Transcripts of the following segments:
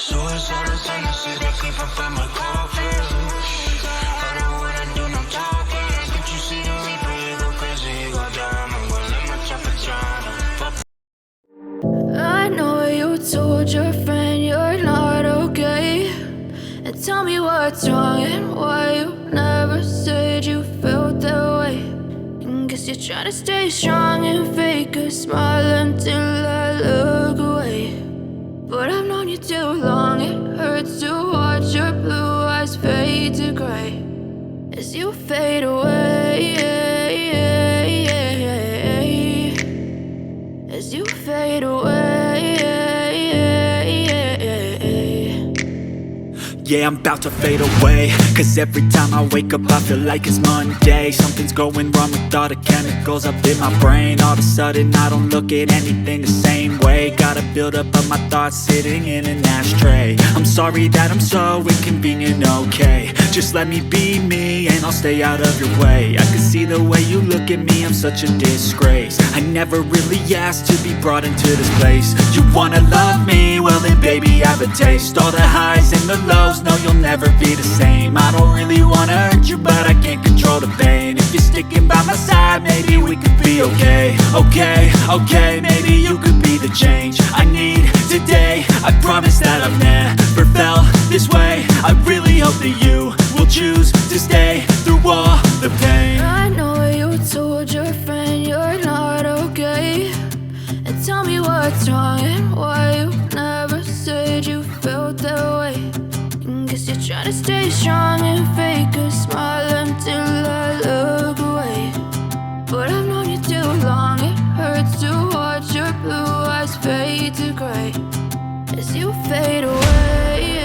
Suicidal tendencies that creep up in my coffin. I do what I do, no talking. Can't you see the reaper? You go crazy, you go down. I'm gonna let my chopper drown. I know you told your friend you're not okay, and tell me what's wrong and why you never said you felt that way. And guess you're trying to stay strong and fake a smile until I look away. But I've known you too long, it hurts to watch your blue eyes fade to gray as you fade away, as you fade away. Yeah, I'm about to fade away, cause every time I wake up I feel like it's Monday. Something's going wrong with all the chemicals up in my brain. All of a sudden I don't look at anything the same way. Gotta build up of my thoughts sitting in an ashtray. I'm sorry that I'm so inconvenient, okay. Just let me be me and I'll stay out of your way. I can see the way you look at me, I'm such a disgrace. I never really asked to be brought into this place. You wanna love me? Well then baby I have a taste. All the highs and the lows, no you'll never be the same. I don't really wanna hurt you but I can't control the pain. If you're sticking by my side maybe we could be okay. Okay, maybe you could be the change I need today. I promise that I've never felt this way. I really hope that you will choose to stay through all the pain. I know you told your friend you're not okay, and tell me what's wrong and why you never said you felt that way. And guess you're trying to stay strong and fake a smile until I look away. But I've known you too long, it hurts to watch your blue eyes fade to gray as you fade away,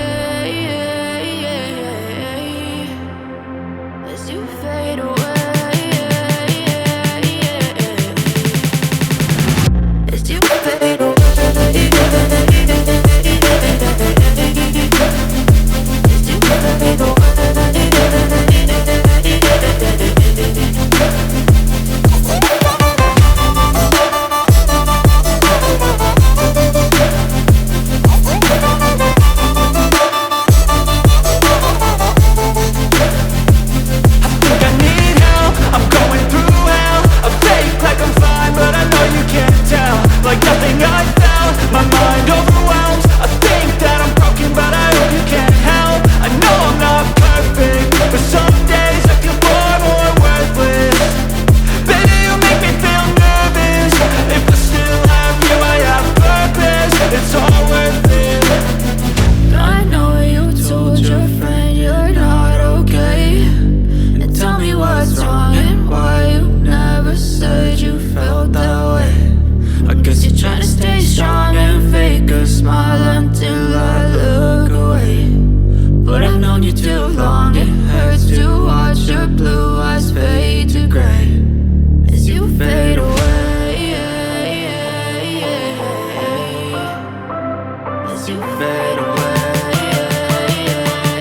as you fade away, as you fade away. As you fade away.